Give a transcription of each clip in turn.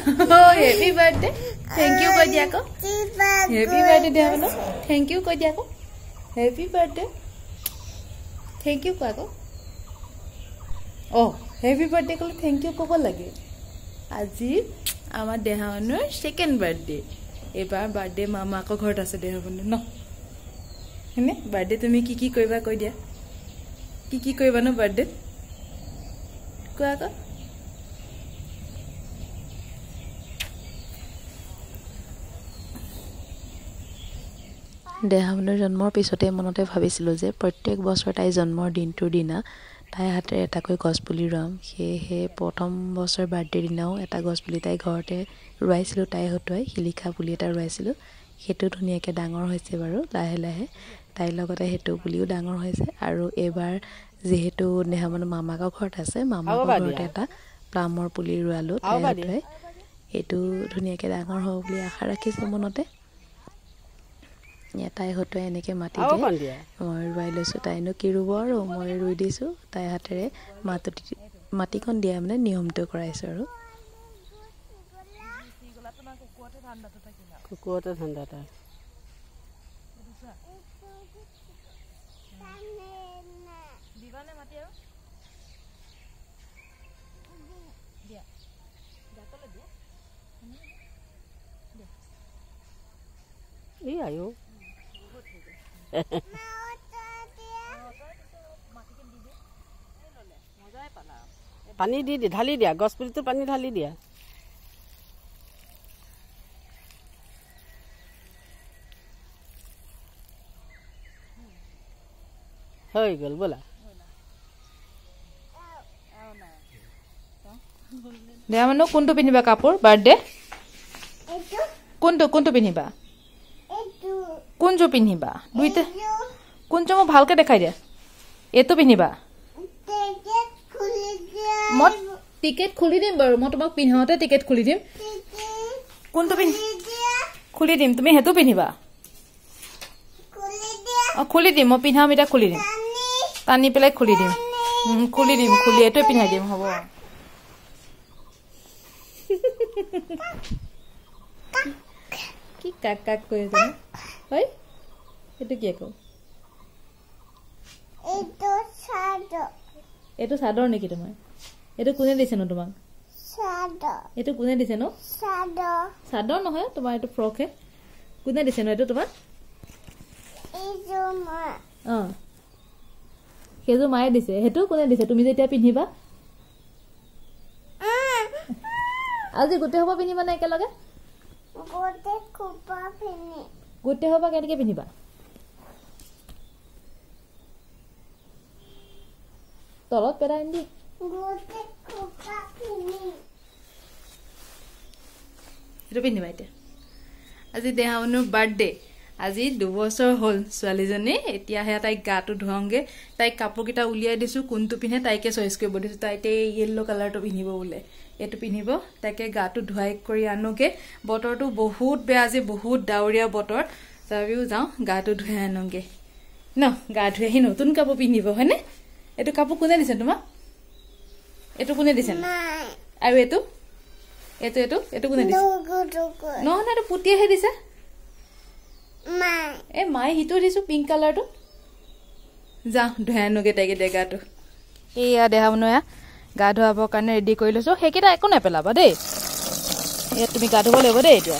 Happy birthday. Thank you koi dia ko. Happy birthday dia bolo. Thank you koi dia ko. Happy birthday. Thank you ko ko. Oh, happy birthday ko thank you ko lage. Aji amar dehaonor second birthday. Ebar birthday mama ko ghort ase dehabonu no. Hene birthday tumi ki koiba koi dia. Ki koiba no birthday? Ko ko. দেহাবনৰ জন্মৰ পিছতে মনতে ভাবিছিলো যে প্ৰত্যেক বছৰ তাই জন্মৰ দিনটোৰ দিনা তাই হাতে এটাকৈ গছপুলি ৰুম সেয়ে প্ৰথম বছৰ বাৰ্থডে দিনাও এটা গছপুলি তাই ঘৰতে ৰুৱাইছিলো তাই হতুৱাই শিলিখা পুলি এটা ৰুৱাইছিলো হেতু ধুনিয়াকে ডাঙৰ হৈছে বাৰু লাহে লাহে তাই লগতে হেতু পুলিও ডাঙৰ হৈছে আৰু এবাৰ যেহেতু দেহাবনৰ মামাকৰ ঘৰত আছে মামাকৰ ঘৰতে এটা প্লামৰ পুলি ৰুৱালো তাই হতুৱাই হেতু ধুনিয়াকে ডাঙৰ হ'ব বুলি আশা ৰাখিছো মনতে তাই হতো এনেকে মাটি দিয়ে মই ৰুৱাই লৈছো তাইনো কি ৰুব আৰু মই ৰুই দিছো তাই হাতেৰে মাটিখন দিয়া মানে নিয়মটো কৰাইছো আৰু কুকুৰতে ঠাণ্ডাটা দিবানে মাটি আৰু দিয়া যাতলে দিয়া এই আয়ো পানী দি ঢালি দিয়া গছ পুলিটো পানী ঢালি দিয়া হৈ গল বলা দেহাবনো কোনটো পিনিবা কাপোৰ বাৰ্থডে কোনটো পিনিবা কোনটো পিনিবা দুইটা কোনটো মই ভালকে দেখাই দিয়া এটো পিনিবা মই টিকেট খুলি দিম বাৰু মই তোমাক পিনহাওতে টিকেট খুলি দিম কোনটো পিন খুলি দিম তুমি হেতু পিনিবা খুলি দিম মই পিনহাম এটা খুলি দিম টানি পেলাই খুলি দিম খুলি এটো পিনহাই দিম হ'ব কি কাক কাক কৈ আছে হয় এটো কি আকৌ এটো সাদৰ নেকি তোমাৰ এটো কোনে দিছে ন তোমাক এটো কোনে দিছে ন সাদৰ নহয় তোমাৰ এটো ফ্ৰক হে কোনে দিছে ন এটো তোমাক হেজু মায়ে দিছে হেতু কোনে দিছে তুমি যেতিয়া পিন্ধিবা আজি গুটে হ'ব পিন্ধিবা না একেলগে গুটে হ'ব কেনেকে পিন্ধিবা তলত পেলাই দি এটো পিন্ধিবা এতিয়া আজি দেহাবনৰ বাৰ্থডে আজি 2 বছৰ হল ছোৱালীজনী এতিয়া হে তাই গাটো ধুৱাংগে তাই কাপোৰ কিটা উলিয়াই দিছো কোনটো পিনে তাইকে চয়েস কৰিব দিছো তাইতে ইয়েলো কালাৰটো পিন্ধিব বলে এটো পিন্ধিব তাকে গাটো ধুৱাই কৰি আনোগে বতৰটো বহুত বেয়া আজি বহুত ডাউৰিয়া বতৰ তথাপিও যাও গাটো ধুৱাই আনোগে ন গা ধুই আহি নতুন কাপোৰ পিন্ধিব হয়নে এটো কাপোৰ কোনে দিছে তোমাক এটো কোনে দিছে আৰু এটো কোনে দিছে নহয় এটো পুতিহে দিছে মাই হিটো দিছো পিংক কালাৰটো যা ধুৱাই আনোগে তাইকে দেগাটো এয়া দেহাবনয়া গা ধুৱাবৰ কাৰণে ৰেডি কৰি লৈছো হেকিটা একো নেপেলাবা দেই এ তুমি গা ধুব লাগিব দেই এতিয়া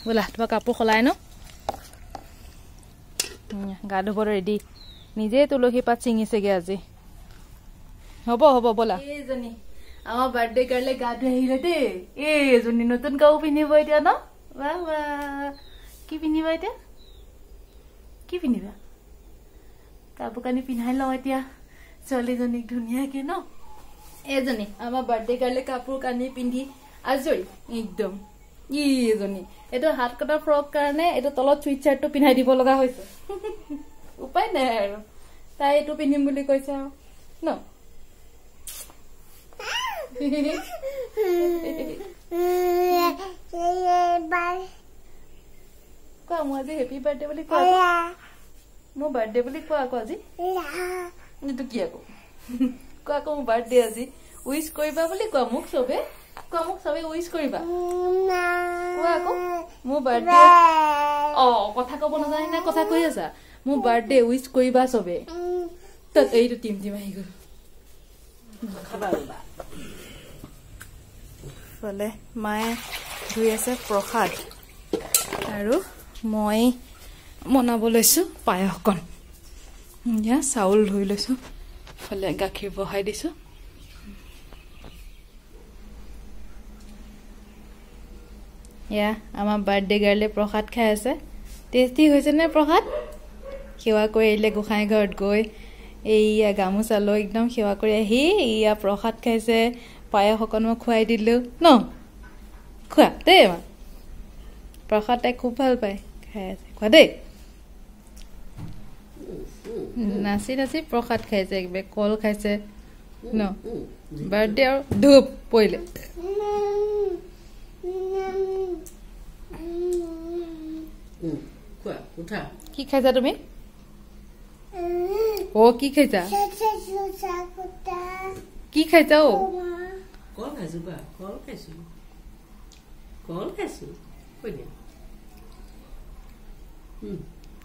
বলা তোমাৰ কাপোৰ খলাই ন গা ধুব ৰেডি নিজে তুলসী পাত চিঙিছেগে আজি হ'ব বলা এইজনী আমাৰ বাৰ্থডে কাৰণে গা ধুই আহিলে দেই এইজনী নতুন কাপোৰ পিন্ধিব এতিয়া ন বাহ কি পিন্ধিবা এতিয়া কি পিন্ধিবা কাপোৰ কানি পিন্ধাই লওঁ এতিয়া ছোৱালীজনীক ধুনীয়াকে ন এইজনী আমাৰ বাৰ্থডে কাৰণে কাপোৰ কানি পিন্ধি আজৰি একদম এইজনী এটো হাত কটা ফ্ৰক কাৰণে এটো তলত সুইট শাৰ্টটো পিন্ধাই দিব লগা হৈছে উপায় নাই আৰু তাই এটো পিন্ধিম বুলি কৈছে ন কোৱা মই আজি হেপি বাৰ্থডে বুলি কোৱা মোৰ বাৰ্থডে বুলি কোৱা আকৌ আজি এইটো কি আকৌ কোৱা আকৌ মোৰ বাৰ্থডে আজি উইশ কৰিবা বুলি কোৱা মোক চবে উইশ কৰিবা কোৱা আকৌ মোৰ বাৰ্থডে কথা ক'ব নাজানে না কথা কৈ আছা মোৰ বাৰ্থডে উইশ কৰিবা চবে তাত এইটো টিম আহি গ'ল ফালে মায়ে ধুই আছে প্ৰসাদ আৰু মই বনাব লৈছো পায়সকণ ইয়া চাউল ধুই লৈছো ফালে গাখীৰ বহাই দিছো ইয়া আমাৰ বাৰ্থডে গাৰ্লে প্ৰসাদ খাই আছে টেষ্টি হৈছে নে প্ৰসাদ সেৱা কৰি আহিলে গোসাঁই ঘৰত গৈ এইয়া গামোচা লৈ একদম সেৱা কৰি আহি ইয়া প্ৰসাদ খাইছে পায়স অকণ মই খুৱাই দিলো ন খোৱা দেই মা প্ৰসাদ তাই খুব ভাল পায় খাই আছে খোৱা দেই নাচি নাচি প্ৰসাদ খাইছে একবাৰে কল খাইছে ন বাৰ্থডে আৰু ধূপ পৰিলে কি খাইছা তুমি কি খাইছা কি খাইছা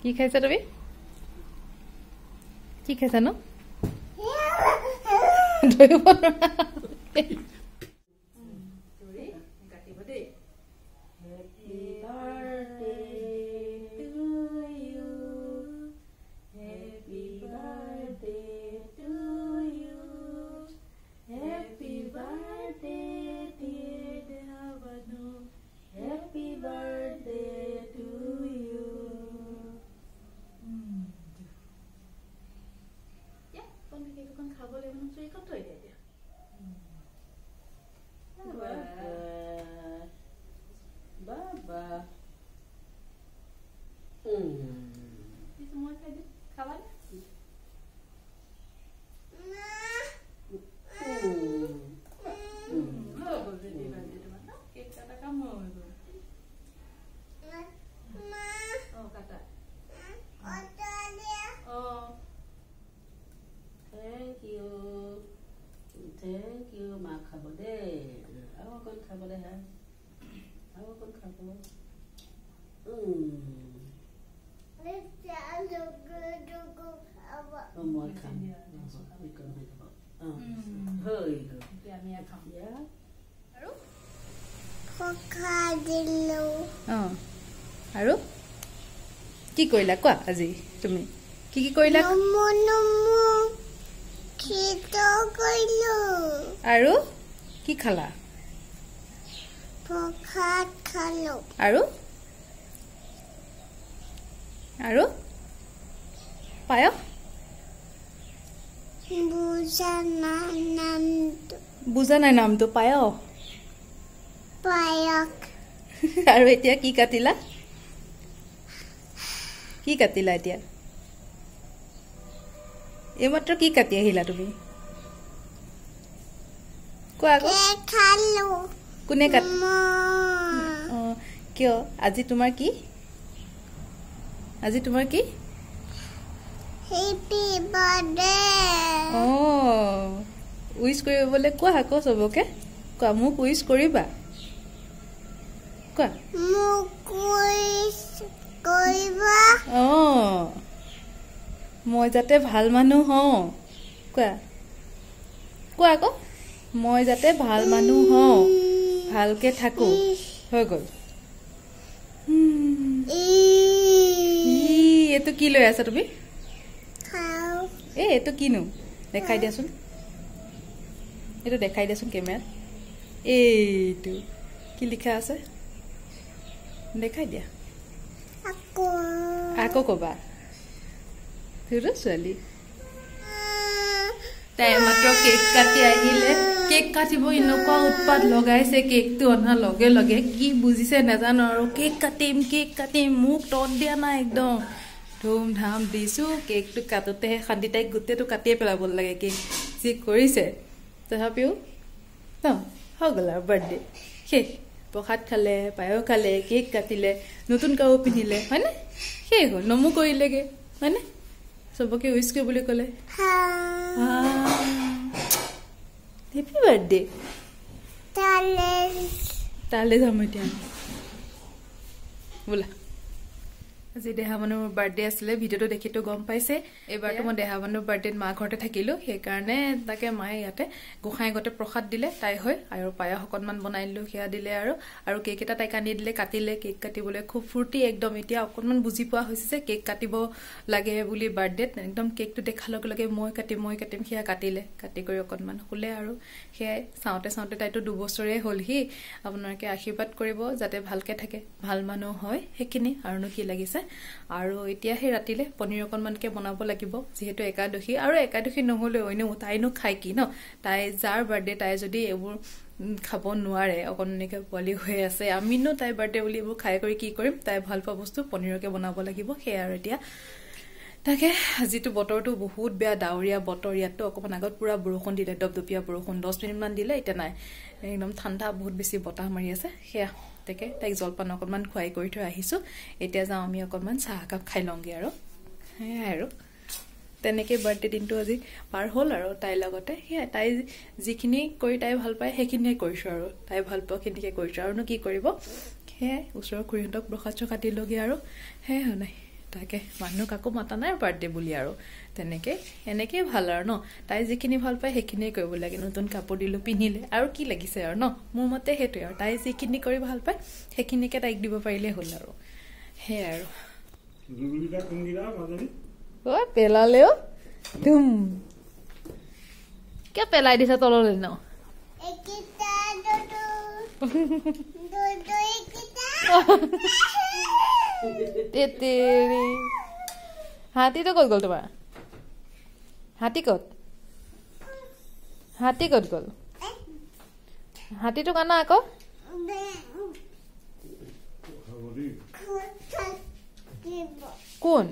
কি খাইছা তুমি কি খাইছা ন ধৰিব Thank you, ma khabode. Awo kon khabode ha. Awo kon khabo. Mo kham. We kon khabo. Hơi go. Mia kham. Ya. Aru? Khokadilo. Aru? কি কইলা কোৱা আজি তুমি কি কি কইলা Kita kailu. Aru? Ki khala? Pokat khalu. Aru? Aru? Payo? Bujana namdu. Bujana namdu payo? Payak. Aru etia ki katila? Ki katila etia? এইমাত্ৰ কি কাটি আহিলা তুমি কোৱা গো খালো কোনে কাট কিয় আজি তোমাৰ কি হ্যাপি বাৰ্থডে উইশ কৰিবলৈ কোৱা আকৌ সবকে কোৱা মোক উইশ কৰিবা কোৱা মোক উইশ কৰিবা মই যাতে ভাল মানুহ হওঁ কোৱা আকৌ মই যাতে ভাল মানুহ হওঁ ভালকে থাকো হৈ গ'ল এটো কি লৈ আছা তুমি খাও এটো কিনো দেখাই দিয়াচোন এটো দেখাই দিয়াচোন কেমেৰাত এইটো কি লিখা আছে দেখাই দিয়া আকৌ কবা Thử ছোৱালী তাই মাত্ৰ কেক কাটি আহিলে কেক কাটিব এনেকুৱা উৎপাত লগাইছে কেকটো অনাৰ লগে লগে কি বুজিছে নাজানো আৰু কেক কাটিম মোক টন দিয়া নাই একদম ধুম ধাম দিছো কেকটো কাটোতে খান্দি তাইক গোটেইটো কাটিয়ে পেলাব লাগে কেক যি কৰিছে তথাপিও ন হৈ গ'ল আৰু বাৰ্থডে শেষ প্ৰসাদ খালে পায়স খালে কেক কাটিলে নতুন কাপোৰ পিন্ধিলে হয়নে শেষ হ'ল নমু কৰিলেগে হয়নে সবকে উইশ কৰিবলৈ ক'লে হেপি বাৰ্থডে Tales. তালে যাম এতিয়া বোলা আজি দেহামানুৰ বাৰ্থডে আছিলে ভিডিঅ'টো দেখিটো গম পাইছে এবাৰটো মই দেহামানুৰ বাৰ্থডেত মা ঘৰতে থাকিলো সেইকাৰণে তাকে মায়ে ইয়াতে গোসাঁই গতে প্ৰসাদ দিলে তাই হৈ আৰু পায়স অকণমান বনাই দিলো সেয়া দিলে আৰু কেক এটা তাইক আনি দিলে কাটিলে কেক কাটিবলৈ খুব ফূৰ্তি একদম এতিয়া অকণমান বুজি পোৱা হৈছে যে কেক কাটিব লাগে বুলি বাৰ্থডেত একদম কেকটো দেখাৰ লগে লগে মই কাটিম সেয়া কাটিলে কাটি কৰি অকণমান শুলে আৰু সেয়াই চাওঁতে তাইতো 2 বছৰেই হ'লহি আপোনালোকে আশীৰ্বাদ কৰিব যাতে ভালকে থাকে ভাল মানুহ হয় সেইখিনি আৰুনো কি লাগিছে আৰু এতিয়া সেই ৰাতিলে পনীৰ অকণমানকে বনাব লাগিব যেহেতু একাদশী আৰু একাদশী নহলে অইনো তাইনো খাই কি ন তাই যাৰ বাৰ্থডে তাই যদি এইবোৰ খাব নোৱাৰে অকণমানকে পোৱালি হৈ আছে আমিনো তাই বাৰ্থডে বুলি এইবোৰ খাই কৰি কি কৰিম তাই ভাল পোৱা বস্তু পনীৰকে বনাব লাগিব সেয়া আৰু এতিয়া তাকে আজিতো বতৰটো বহুত বেয়া ডাৱৰীয়া বতৰ ইয়াতো অকমান আগত পুৰা বৰষুণ দিলে দপদপীয়া বৰষুণ 10 মিনিট মান দিলে এতিয়া নাই একদম ঠাণ্ডা বহুত বেছি বতাহ মাৰি আছে সেয়া তাকে তাইক জলপান অকমান খুৱাই কৰি থৈ আহিছো এতিয়া যাওঁ আমি অকমান চাহ কাপ খাই লওঁগে আৰু সেয়া আৰু তেনেকে বাৰ্থডে দিনটো আজি পাৰ হ'ল আৰু তাইৰ লগতে সেয়া তাই যিখিনি কৰি তাই ভাল পায় সেইখিনিয়ে কৰিছো আৰু তাই ভাল পোৱা খিনিকে কৰিছো আৰুনো কি কৰিব সেয়াই ওচৰৰ খুৰীহঁতক প্ৰসাদ কাটি লগে আৰু সেয়া নাই তাকে মানুহ কাকো মাতা নাই বাৰ্থডে বুলি আৰু তেনেকে এনেকে ভাল আৰু ন তাই যিখিনি ভাল পায় সেইখিনিয়ে কৰিব লাগে নতুন কাপোৰ দিলো পিন্ধিলে আৰু কি লাগিছে আৰু ন মোৰ মতে হেতুই আৰু তাই যিখিনি কৰি ভাল পায় সেইখিনিকে তাইক দিব পাৰিলে হ'ল আৰু হে আৰু জুবিলিটা কুঙ্গিরা মাঝারি ও পেলালেও তুম কে পেলাই দিছা তললে ন Ekita dodo. Dodo ekita. তেতেৰি হাতীটো ক'ত গ'ল তোমাৰ হাতী ক'ত গ'ল হাতীটো কানা আকৌ কোন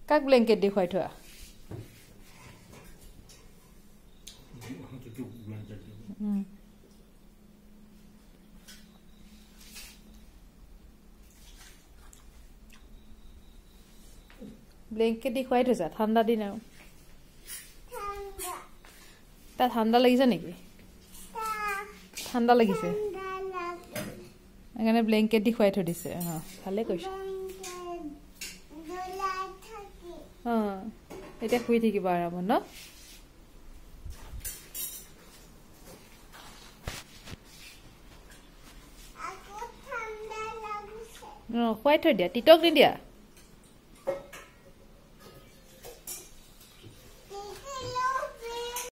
কাক ব্লেংকেট দি খুৱাই থোৱা ব্লেংকেট দি খুৱাই থৈছা ঠাণ্ডা দিন আৰু তাত ঠাণ্ডা লাগিছে নেকি ঠাণ্ডা লাগিছে সেইকাৰণে ব্লেংকেট দি খুৱাই থৈ দিছে ভালে কৈছে এতিয়া শুই থাকিব আৰামত ন খুৱাই থৈ দিয়া তিতক নিদিয়া